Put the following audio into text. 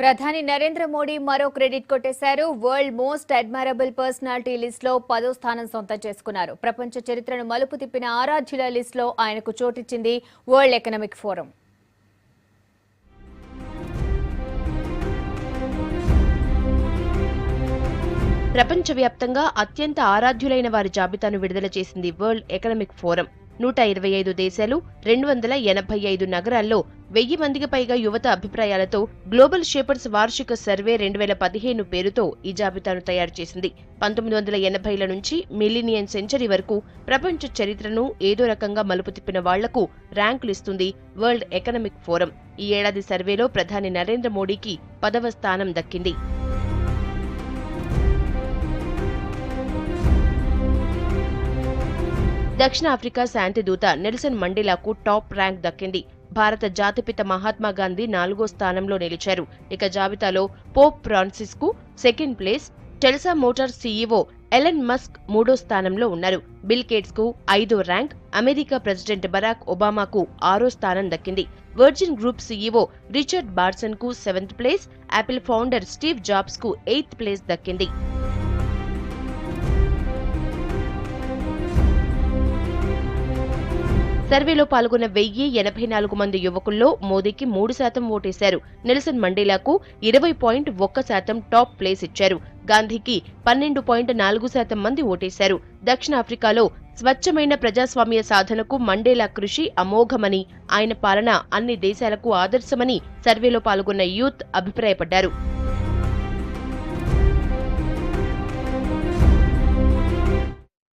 ప్రధాని నరేంద్ర మోడీ మరో క్రెడిట్ కొట్టేశారు. World most admirable personality list లో 10వ స్థానం సొంతం చేసుకున్నారు. ప్రపంచ చరిత్రను మలుపు తిప్పిన ఆరాధ్యుల లిస్ట్ లో ఆయనకు చోటిచ్చింది వరల్డ్ ఎకనామిక్ ఫోరం. ప్రపంచవ్యాప్తంగా అత్యంత ఆరాధ్యులైన వారి జాబితాను విడుదల చేసింది వరల్డ్ ఎకనామిక్ ఫోరం. 125 దేశాలు, 285 నగరాల్లో 1000 మందికి పైగా యువత అభిప్రాయాలతో గ్లోబల్ షేపర్స్ వార్షిక సర్వే 2015 పేరుతో ఈ జాబితాను తయారు చేసింది. 1980ల నుంచి మిలీనియన్ సెంచరీ వరకు ప్రపంచ చరిత్రను ఏదో రకంగా మలుపు తిప్పిన వాళ్లకు ర్యాంకులిస్తుంది వరల్డ్ ఎకనామిక్ ఫోరం. ఈ ఏడాది సర్వేలో ప్రధాని నరేంద్ర మోడీకి 10వ స్థానం దక్కింది. దక్షిణాఫ్రికా శాంతి దూత నెల్సన్ మండేలాకు టాప్ ర్యాంక్ దక్కింది. భారత జాతిపిత మహాత్మా గాంధీ 4వ స్థానంలో నిలిచారు. ఇక జాబితాలో పోప్ ఫ్రాన్సిస్కు second place, Tesla motor CEO Elon Musk 3వ స్థానంలో ఉన్నారు. బిల్ గేట్స్ కు 5వ ర్యాంక్, అమెరికా ప్రెసిడెంట్ బరాక్ ఒబామాకు 6వ స్థానం దక్కింది. Virgin group CEO Richard Branson కు 7th place, Apple founder Steve Jobs కు 8th ప్లేస్ దక్కింది. సర్వేలో పాల్గొన్న 1084 మంది యువకుల్లో మోదీకి 3% ఓటేశారు. నెల్సన్ మండేలాకు 20.1% టాప్ ప్లేస్ ఇచ్చారు. గాంధీకి 12.4% మంది ఓటేశారు. దక్షిణాఫ్రికాలో స్వచ్ఛమైన ప్రజాస్వామ్య సాధనకు మండేలా కృషి అమోఘమని, ఆయన పాలన అన్ని దేశాలకు ఆదర్శమని సర్వేలో పాల్గొన్న యూత్ అభిప్రాయపడ్డారు.